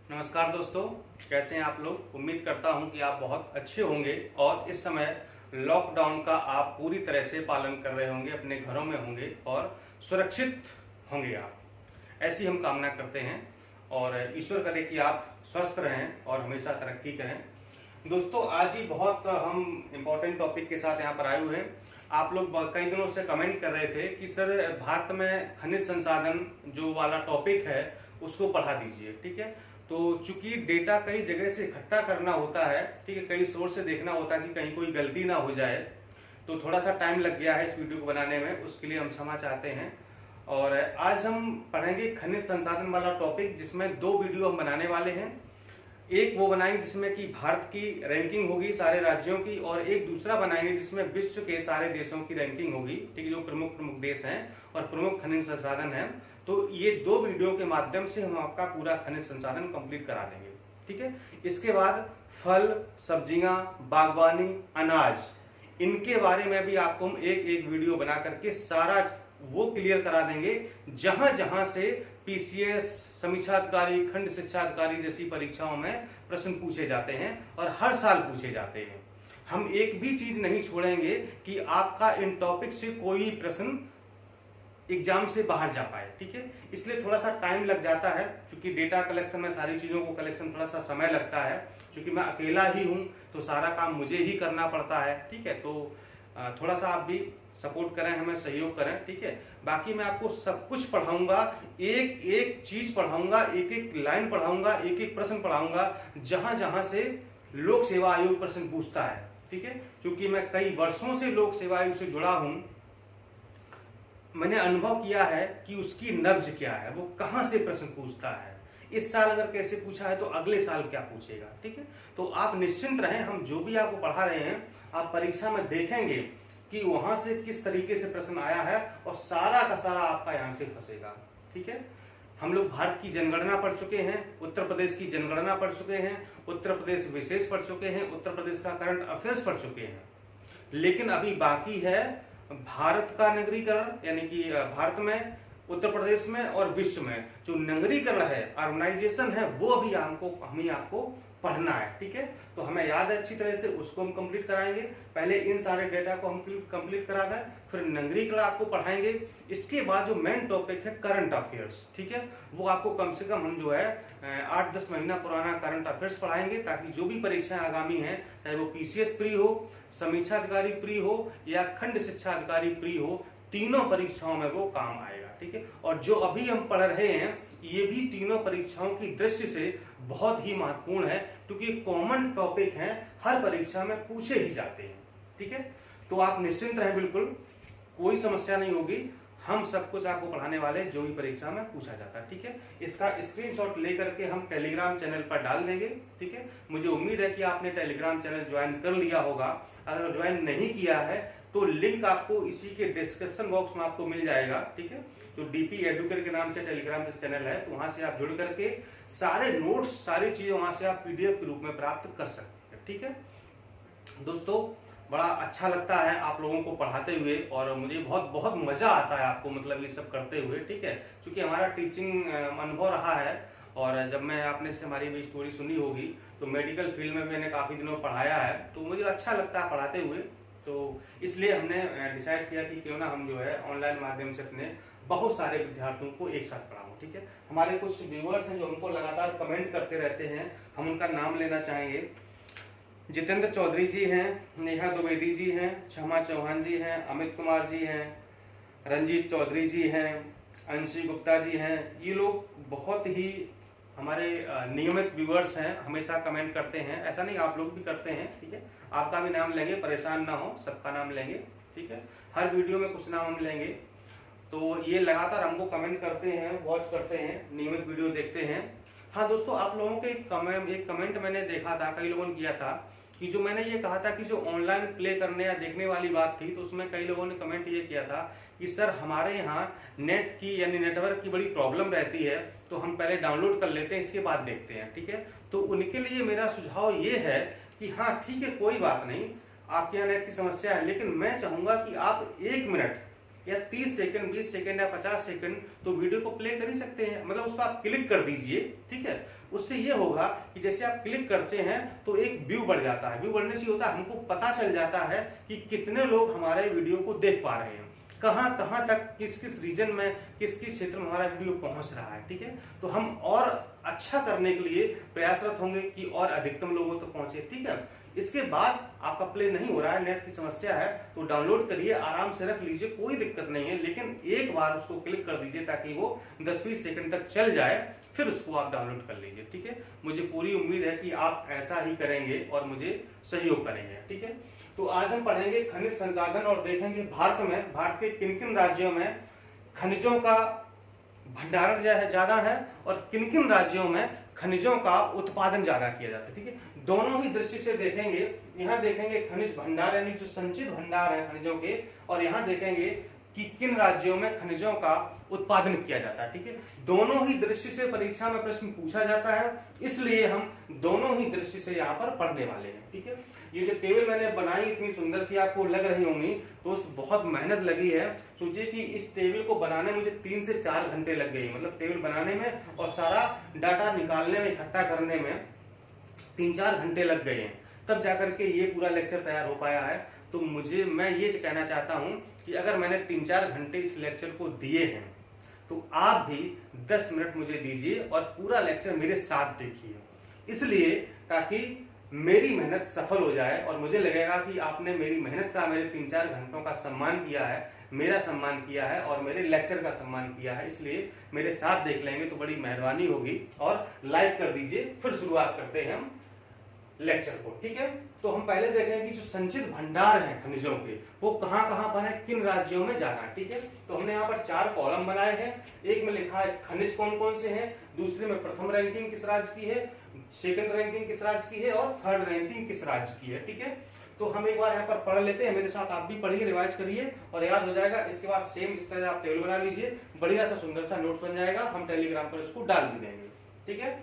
नमस्कार दोस्तों, कैसे हैं आप लोग। उम्मीद करता हूं कि आप बहुत अच्छे होंगे और इस समय लॉकडाउन का आप पूरी तरह से पालन कर रहे होंगे, अपने घरों में होंगे और सुरक्षित होंगे आप। ऐसी हम कामना करते हैं और ईश्वर करे कि आप स्वस्थ रहें और हमेशा तरक्की करें। दोस्तों, आज ही बहुत हम इम्पोर्टेंट टॉपिक के साथ यहाँ पर आए हुए हैं। आप लोग कई दिनों से कमेंट कर रहे थे कि सर भारत में खनिज संसाधन जो वाला टॉपिक है उसको पढ़ा दीजिए। ठीक है, तो चूंकि डेटा कई जगह से इकट्ठा करना होता है, ठीक है, कई सोर्स से देखना होता है कि कहीं कोई गलती ना हो जाए, तो थोड़ा सा टाइम लग गया है इस वीडियो को बनाने में। उसके लिए हम क्षमा चाहते हैं। और आज हम पढ़ेंगे खनिज संसाधन वाला टॉपिक, जिसमें दो वीडियो हम बनाने वाले हैं। एक वो बनाएंगे जिसमें कि भारत की रैंकिंग होगी सारे राज्यों की, और एक दूसरा बनाएंगे जिसमें विश्व के सारे देशों की रैंकिंग होगी, ठीक है, जो प्रमुख प्रमुख देश हैं और प्रमुख खनिज संसाधन हैं। तो ये दो वीडियो के माध्यम से हम आपका पूरा खनिज संसाधन कंप्लीट करा देंगे। ठीक है, इसके बाद फल, सब्जियां, बागवानी, अनाज, इनके बारे में भी आपको हम एक एक वीडियो बना करके सारा वो क्लियर करा देंगे जहां जहां से पीसीएस, समीक्षा अधिकारी, खंड शिक्षा अधिकारी जैसी परीक्षाओं में प्रश्न पूछे जाते हैं और हर साल पूछे जाते हैं। हम एक भी चीज नहीं छोड़ेंगे कि आपका इन टॉपिक से कोई प्रश्न एग्जाम से बाहर जा पाए। ठीक है, इसलिए थोड़ा सा टाइम लग जाता है, क्योंकि डेटा कलेक्शन में सारी चीजों को कलेक्शन थोड़ा सा समय लगता है। क्योंकि मैं अकेला ही हूं तो सारा काम मुझे ही करना पड़ता है। ठीक है, तो थोड़ा सा आप भी सपोर्ट करें, हमें सहयोग करें। ठीक है, बाकी मैं आपको सब कुछ पढ़ाऊंगा, एक एक चीज पढ़ाऊंगा, एक एक लाइन पढ़ाऊंगा, एक एक प्रश्न पढ़ाऊंगा जहां जहां से लोक सेवा आयोग प्रश्न पूछता है। ठीक है, क्योंकि मैं कई वर्षों से लोक सेवा आयोग से जुड़ा हूं, मैंने अनुभव किया है कि उसकी नब्ज क्या है, वो कहां से प्रश्न पूछता है, इस साल अगर कैसे पूछा है तो अगले साल क्या पूछेगा। ठीक है, तो आप निश्चिंत रहें, हम जो भी आपको पढ़ा रहे हैं आप परीक्षा में देखेंगे कि वहां से किस तरीके से प्रश्न आया है और सारा का सारा आपका यहां से फंसेगा। ठीक है, हम लोग भारत की जनगणना पढ़ चुके हैं, उत्तर प्रदेश की जनगणना पढ़ चुके हैं, उत्तर प्रदेश विशेष पढ़ चुके हैं, उत्तर प्रदेश का करंट अफेयर्स पढ़ चुके हैं, लेकिन अभी बाकी है भारत का नगरीकरण, यानी कि भारत में, उत्तर प्रदेश में और विश्व में जो नगरीकरण है, अर्बनाइजेशन है, वो अभी हमें आपको पढ़ना है। ठीक है, तो हमें याद है अच्छी तरह से, उसको हम कंप्लीट कराएंगे। पहले इन सारे डेटा को हम कंप्लीट करा दें, फिर नगरीकरण आपको पढ़ाएंगे। इसके बाद जो मेन टॉपिक है करंट अफेयर्स, ठीक है, वो आपको कम से कम हम जो है 8-10 महीना पुराना करंट अफेयर्स पढ़ाएंगे, ताकि जो भी परीक्षाएं आगामी हैं, चाहे वो पीसीएस प्री हो, समीक्षा अधिकारी प्री हो या खंड शिक्षा अधिकारी प्री हो, तीनों परीक्षाओं में वो काम आएगा। ठीक है, और जो अभी हम पढ़ रहे हैं ये भी तीनों परीक्षाओं की दृष्टि से बहुत ही महत्वपूर्ण है, क्योंकि कॉमन टॉपिक हैं, हर परीक्षा में पूछे ही जाते हैं। ठीक है, तो आप निश्चिंत रहें, बिल्कुल कोई समस्या नहीं होगी। हम सब कुछ आपको पढ़ाने वाले जो भी परीक्षा में पूछा जाता है। ठीक है, इसका स्क्रीनशॉट लेकर के हम टेलीग्राम चैनल पर डाल देंगे। ठीक है, मुझे उम्मीद है कि आपने टेलीग्राम चैनल ज्वाइन कर लिया होगा। अगर ज्वाइन नहीं किया है तो लिंक आपको इसी के डिस्क्रिप्शन बॉक्स में आपको मिल जाएगा। ठीक है, जो डीपी एडुकेटर के नाम से टेलीग्राम चैनल है, तो वहां से आप जुड़ करके सारे नोट्स, सारी चीजें वहां से आप पीडीएफ के रूप में प्राप्त कर सकते हैं। ठीक है दोस्तों, बड़ा अच्छा लगता है आप लोगों को पढ़ाते हुए और मुझे बहुत बहुत मजा आता है आपको मतलब ये सब करते हुए। ठीक है, क्योंकि हमारा टीचिंग अनुभव रहा है, और जब मैं आपने से हमारी भी स्टोरी सुनी होगी तो मेडिकल फील्ड में मैंने काफी दिनों पढ़ाया है, तो मुझे अच्छा लगता है पढ़ाते हुए। तो इसलिए हमने डिसाइड किया कि क्यों ना हम जो है ऑनलाइन माध्यम से अपने बहुत सारे विद्यार्थियों को एक साथ पढ़ाऊं। ठीक है, हमारे कुछ व्यूअर्स हैं जो हमको लगातार कमेंट करते रहते हैं, हम उनका नाम लेना चाहेंगे। जितेंद्र चौधरी जी हैं, नेहा द्विवेदी जी हैं, क्षमा चौहान जी हैं, अमित कुमार जी हैं, रंजीत चौधरी जी हैं, अंशी गुप्ता जी हैं। ये लोग बहुत ही हमारे नियमित व्यूअर्स हैं, हमेशा कमेंट करते हैं। ऐसा नहीं, आप लोग भी करते हैं। ठीक है, आपका भी नाम लेंगे, परेशान ना हो, सबका नाम लेंगे। ठीक है, हर वीडियो में कुछ नाम हम लेंगे। तो ये लगातार हमको कमेंट करते हैं, वॉच करते हैं, नियमित वीडियो देखते हैं। हाँ दोस्तों, आप लोगों के एक कमेंट मैंने देखा था, कई लोगों ने किया था कि जो मैंने ये कहा था कि जो ऑनलाइन प्ले करने या देखने वाली बात थी, तो उसमें कई लोगों ने कमेंट ये किया था कि सर हमारे यहाँ नेट की यानी नेटवर्क की बड़ी प्रॉब्लम रहती है, तो हम पहले डाउनलोड कर लेते हैं, इसके बाद देखते हैं। ठीक है, तो उनके लिए मेरा सुझाव ये है कि हाँ ठीक है, कोई बात नहीं, आपके यहाँ नेट की समस्या है, लेकिन मैं चाहूंगा कि आप 1 मिनट या 30 सेकंड, 20 सेकंड या 50 सेकंड, तो वीडियो को प्ले कर ही सकते हैं। मतलब उसको आप क्लिक कर दीजिए, ठीक है। उससे ये होगा कि जैसे आप क्लिक करते हैं तो एक व्यू बढ़ जाता है। व्यू बढ़ने से होता है, हमको पता चल जाता है कि कितने लोग हमारे वीडियो को देख पा रहे हैं, कहां कहां तक, किस किस रीजन में, किस किस क्षेत्र में हमारा वीडियो पहुंच रहा है, ठीक है। तो हम और अच्छा करने के लिए प्रयासरत होंगे कि और अधिकतम लोगों तक पहुंचे, ठीक है। इसके बाद आपका प्ले नहीं हो रहा है, नेट की समस्या है, तो डाउनलोड करिए, आराम से रख लीजिए, कोई दिक्कत नहीं है। लेकिन एक बार उसको क्लिक कर दीजिए ताकि वो 10-20 सेकंड तक चल जाए, फिर उसको आप डाउनलोड कर लीजिए, ठीक है। मुझे पूरी उम्मीद है कि आप ऐसा ही करेंगे और मुझे सहयोग करेंगे, ठीक है। तो आज हम पढ़ेंगे खनिज संसाधन और देखेंगे भारत के किन किन राज्यों में खनिजों का भंडारण ज्यादा है और किन किन राज्यों में खनिजों का उत्पादन ज्यादा किया जाता है, ठीक है। दोनों ही दृष्टि से देखेंगे। यहाँ देखेंगे खनिज भंडार यानी जो संचित भंडार है खनिजों के, और यहाँ देखेंगे कि किन राज्यों में खनिजों का उत्पादन किया जाता है, ठीक है। दोनों ही दृष्टि से परीक्षा में प्रश्न पूछा जाता है, इसलिए हम दोनों ही दृष्टि से यहाँ पर पढ़ने वाले हैं, ठीक है। ये जो टेबल मैंने बनाई इतनी सुंदर सी आपको लग रही होंगी, तो बहुत मेहनत लगी है। सोचिए कि इस टेबल को बनाने मुझे 3 से 4 घंटे लग गई, मतलब टेबल बनाने में और सारा डाटा निकालने में, इकट्ठा करने में 3-4 घंटे लग गए हैं, तब जाकर के ये पूरा लेक्चर तैयार हो पाया है। तो मैं ये कहना चाहता हूं कि अगर मैंने 3-4 घंटे इस लेक्चर को दिए हैं तो आप भी 10 मिनट मुझे दीजिए और पूरा लेक्चर मेरे साथ देखिए, इसलिए ताकि मेरी मेहनत सफल हो जाए और मुझे लगेगा कि आपने मेरी मेहनत का, मेरे 3-4 घंटों का सम्मान किया है, मेरा सम्मान किया है और मेरे लेक्चर का सम्मान किया है। इसलिए मेरे साथ देख लेंगे तो बड़ी मेहरबानी होगी। और लाइक कर दीजिए। फिर शुरुआत करते हैं हम लेक्चर को, ठीक है। तो हम पहले देखेंगे कि जो संचित भंडार हैं खनिजों के, वो कहां कहां पर है, किन राज्यों में ज्यादा है, ठीक है। तो हमने यहाँ पर 4 कॉलम बनाए हैं। एक में लिखा है खनिज कौन कौन से हैं, दूसरे में प्रथम रैंकिंग किस राज्य की है, सेकंड रैंकिंग किस राज्य की है और थर्ड रैंकिंग किस राज्य की है, ठीक है। तो हम एक बार यहाँ पर पढ़ लेते हैं, मेरे साथ आप भी पढ़िए, रिवाइज करिए और याद हो जाएगा। इसके बाद सेम इस तरह आप टेबल बना लीजिए, बढ़िया सा सुंदर सा नोट्स बन जाएगा, हम टेलीग्राम पर इसको डाल भी देंगे, ठीक है।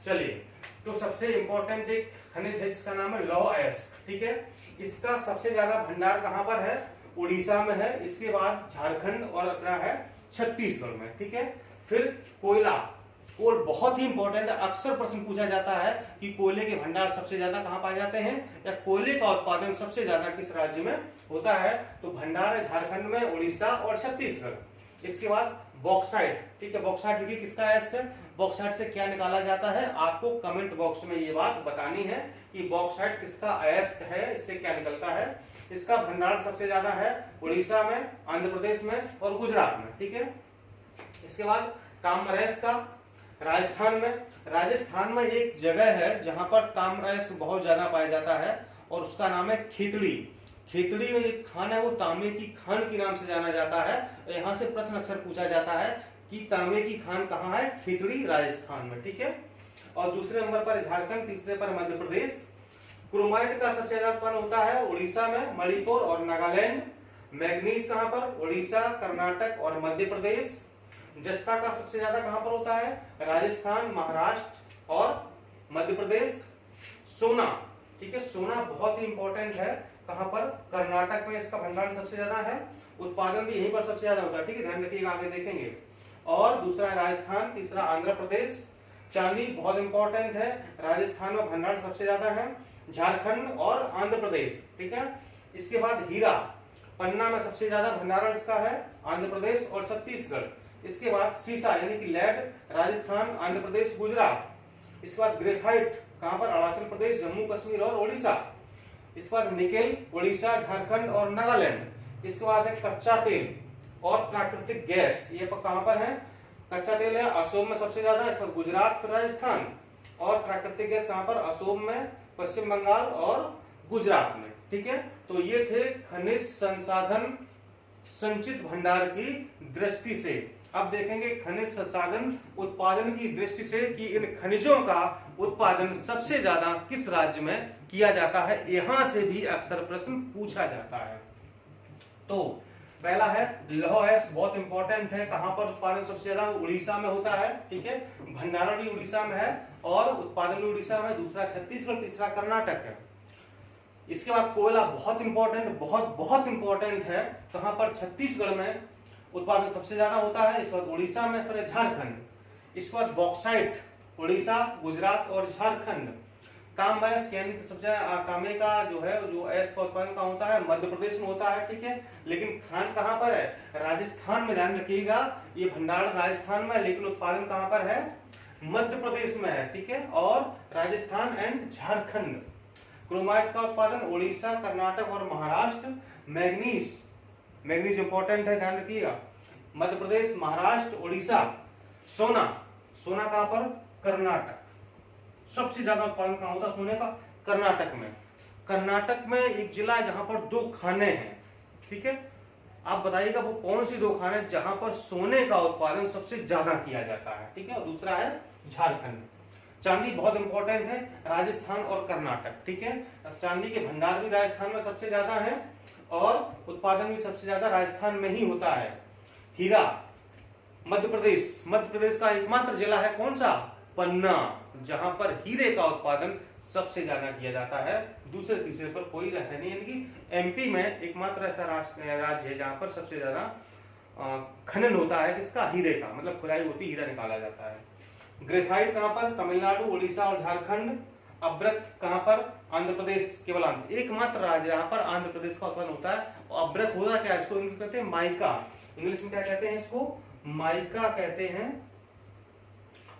चलिए, तो सबसे इंपॉर्टेंट एक खनिज है जिसका नाम है लौह अयस्क, ठीक है। इसका सबसे ज्यादा भंडार कहां पर है, उड़ीसा में है। इसके बाद झारखंड और अपना है छत्तीसगढ़ में, ठीक है। फिर कोयला बहुत ही इंपॉर्टेंट है, अक्सर प्रश्न पूछा जाता है कि कोयले के भंडार सबसे ज्यादा कहां पाए जाते हैं या कोयले का उत्पादन सबसे ज्यादा किस राज्य में होता है। तो भंडार है झारखंड में, उड़ीसा और छत्तीसगढ़। इसके बाद बॉक्साइट, ठीक है। बॉक्साइट देखिए किसका अयस्क है, बॉक्साइट से क्या निकाला जाता है, आपको कमेंट बॉक्स में ये बात बतानी है कि बॉक्साइट किसका अयस्क है, इससे क्या निकलता है। इसका भंडार सबसे ज्यादा है उड़ीसा में, आंध्र प्रदेश में और गुजरात में, ठीक है। इसके बाद ताम्र अयस्क का राजस्थान में एक जगह है जहां पर ताम्र अयस्क बहुत ज्यादा पाया जाता है और उसका नाम है खेतड़ी। खेतड़ी में एक खान है, वो तांबे की खान के नाम से जाना जाता है। यहाँ से प्रश्न अक्सर पूछा जाता है कि तांबे की खान कहाँ है, खेतड़ी राजस्थान में, ठीक है। और दूसरे नंबर पर झारखंड, तीसरे पर मध्य प्रदेश। क्रोमाइट का सबसे ज्यादा उत्पन्न होता है उड़ीसा में, मणिपुर और नागालैंड। मैग्नीज कहां पर, उड़ीसा, कर्नाटक और मध्य प्रदेश। जस्ता का सबसे ज्यादा कहां पर होता है, राजस्थान, महाराष्ट्र और मध्य प्रदेश। सोना, ठीक है, सोना बहुत ही इंपॉर्टेंट है, कहां पर, कर्नाटक में इसका भंडारण सबसे ज्यादा है, उत्पादन भी यहीं पर सबसे ज्यादा होता है, ठीक है, ध्यान रखिएगा, आगे देखेंगे। और दूसरा है राजस्थान, तीसरा आंध्र प्रदेश। चांदी बहुत इंपॉर्टेंट है, राजस्थान में भंडारण सबसे ज्यादा है, झारखंड और आंध्र प्रदेश, ठीक है। इसके बाद हीरा, पन्ना में सबसे ज्यादा भंडारण इसका है, आंध्र प्रदेश और छत्तीसगढ़। इसके बाद सीसा यानी कि लेड, राजस्थान, आंध्र प्रदेश, गुजरात। इसके बाद ग्रेफाइट कहां पर, अरुणाचल प्रदेश, जम्मू कश्मीर और ओडिशा। इसके बाद निकेल, उड़ीसा, झारखंड और नागालैंड। इसके बाद है कच्चा तेल और प्राकृतिक गैस, ये कहां पर है, कच्चा तेल है असोम में सबसे ज्यादा, इस पर गुजरात, फिर राजस्थान। और प्राकृतिक गैस कहां पर, असोम में, पश्चिम बंगाल और गुजरात में, ठीक है। तो ये थे खनिज संसाधन संचित भंडार की दृष्टि से। अब देखेंगे खनिज संसाधन उत्पादन की दृष्टि से कि इन खनिजों का उत्पादन सबसे ज्यादा किस राज्य में किया जाता है। यहां से भी अक्सर प्रश्न पूछा जाता है। तो पहला है लौह अयस्क, बहुत इंपॉर्टेंट है, कहां पर उत्पादन सबसे ज्यादा, उड़ीसा में होता है, ठीक है। भंडारण भी उड़ीसा में है और उत्पादन भी उड़ीसा में, दूसरा छत्तीसगढ़, तीसरा कर्नाटक है। इसके बाद कोयला बहुत इंपॉर्टेंट, बहुत इंपॉर्टेंट है, कहां पर, छत्तीसगढ़ में, उत्पादन सबसे ज्यादा होता है, इसके बाद उड़ीसा में, फिर झारखंड, इसके बाद बॉक्साइट उड़ीसा, गुजरात और झारखंड। तांबा माइनस यानी कि सबसे तांबे का जो है जो एस का उत्पादन कहाँ होता है, मध्य प्रदेश में होता है, ठीक है। लेकिन खान कहाँ पर है, राजस्थान में, ध्यान रखिएगा, ये भंडारण राजस्थान में है, लेकिन उत्पादन कहाँ पर है, मध्य प्रदेश में है, ठीक है, और राजस्थान एंड झारखंड। क्रोमाइट का उत्पादन उड़ीसा, कर्नाटक और महाराष्ट्र। मैग्नीज इंपॉर्टेंट है, ध्यान रखिएगा, मध्य प्रदेश, महाराष्ट्र, उड़ीसा। सोना कहां पर, कर्नाटक। सबसे ज्यादा उत्पादन कहां होता है सोने का, कर्नाटक में। कर्नाटक में एक जिला है जहां पर 2 खाने हैं, ठीक है। आप बताइएगा वो कौन सी 2 खाने जहां पर सोने का उत्पादन सबसे ज्यादा किया जाता है, ठीक है। और दूसरा है झारखंड। चांदी बहुत इंपॉर्टेंट है, राजस्थान और कर्नाटक, ठीक है। चांदी के भंडार भी राजस्थान में सबसे ज्यादा है और उत्पादन भी सबसे ज्यादा राजस्थान में ही होता है। हीरा, मध्य प्रदेश का एकमात्र जिला है कौन सा, पन्ना, जहां पर हीरे का उत्पादन सबसे ज्यादा किया जाता है। दूसरे तीसरे पर कोई रहता नहीं, यानी कि एमपी में एकमात्र ऐसा राज्य है जहां पर सबसे ज्यादा खनन होता है किसका, हीरे का, मतलब खुदाई होती, हीरा निकाला जाता है। ग्रेफाइट कहां पर, तमिलनाडु, उड़ीसा और झारखंड। अब्रक कहां पर, आंध्र प्रदेश, केवल एकमात्र राज्य जहां पर आंध्र प्रदेश का उत्पादन होता है। और अब्रक होता क्या है, इसको इंग्लिश कहते हैं माइका, इंग्लिश में क्या कहते हैं, इसको माइका कहते हैं।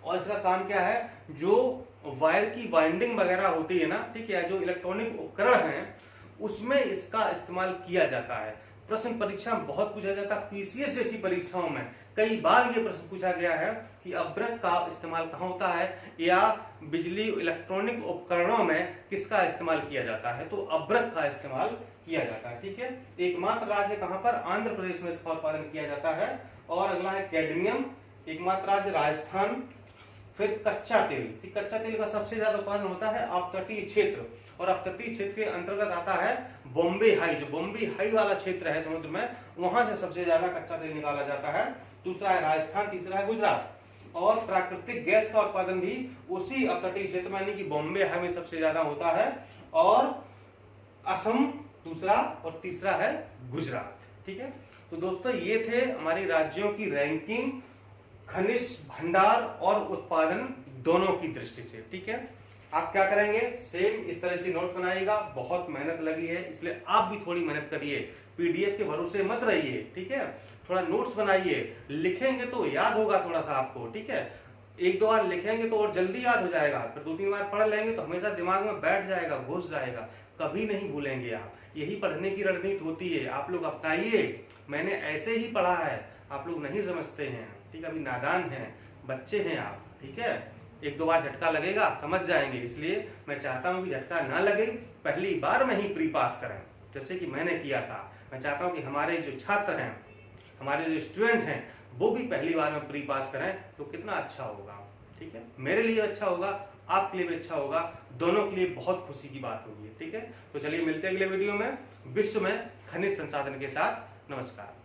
और इसका काम क्या है, जो वायर की वाइंडिंग वगैरह होती है ना, ठीक है, जो इलेक्ट्रॉनिक उपकरण हैं उसमें इसका इस्तेमाल किया जाता है। प्रश्न परीक्षा में बहुत पूछा जाता है, पीसीएस जैसी परीक्षाओं में कई बार ये प्रश्न पूछा गया है कि अब्रक का इस्तेमाल कहाँ होता है, या बिजली इलेक्ट्रॉनिक उपकरणों में किसका इस्तेमाल किया जाता है, तो अब्रक का इस्तेमाल किया जाता है, ठीक है। एकमात्र राज्य कहां पर, आंध्र प्रदेश में इसका उत्पादन किया जाता है। और अगला है कैडमियम, एकमात्र राज्य राजस्थान। फिर कच्चा तेल, ठीक, कच्चा तेल का सबसे ज्यादा उत्पादन होता है अपतटीय क्षेत्र, और अपतटीय क्षेत्र के अंतर्गत आता है बॉम्बे हाई, जो बॉम्बे हाई वाला क्षेत्र है समुद्र में, वहां से सबसे ज्यादा कच्चा तेल निकाला जाता है। दूसरा है राजस्थान, तीसरा है गुजरात। और प्राकृतिक गैस का उत्पादन भी उसी अपतटीय क्षेत्र में, यानी कि बॉम्बे हाई में सबसे ज्यादा होता है, और असम दूसरा, और तीसरा है गुजरात, ठीक है। तो दोस्तों ये थे हमारी राज्यों की रैंकिंग खनिज भंडार और उत्पादन दोनों की दृष्टि से, ठीक है। आप क्या करेंगे, सेम इस तरह से नोट्स बनाइएगा। बहुत मेहनत लगी है, इसलिए आप भी थोड़ी मेहनत करिए, पीडीएफ के भरोसे मत रहिए, ठीक है। थोड़ा नोट्स बनाइए, लिखेंगे तो याद होगा थोड़ा सा आपको, ठीक है। 1-2 बार लिखेंगे तो और जल्दी याद हो जाएगा, फिर 2-3 बार पढ़ लेंगे तो हमेशा दिमाग में बैठ जाएगा, घुस जाएगा, कभी नहीं भूलेंगे आप। यही पढ़ने की रणनीति होती है, आप लोग अपनाइए। मैंने ऐसे ही पढ़ा है, आप लोग नहीं समझते हैं, ठीक है, अभी नादान हैं, बच्चे हैं आप, ठीक है। 1-2 बार झटका लगेगा, समझ जाएंगे, इसलिए मैं चाहता हूं कि झटका ना लगे, पहली बार में ही प्री पास करें, जैसे कि मैंने किया था। मैं चाहता हूं कि हमारे जो छात्र हैं, हमारे जो स्टूडेंट हैं, वो भी पहली बार में प्री पास करें, तो कितना अच्छा होगा, ठीक है। मेरे लिए अच्छा होगा, आपके लिए भी अच्छा होगा, दोनों के लिए बहुत खुशी की बात होगी, ठीक है। तो चलिए मिलते हैं अगले वीडियो में विश्व में खनिज संसाधन के साथ। नमस्कार।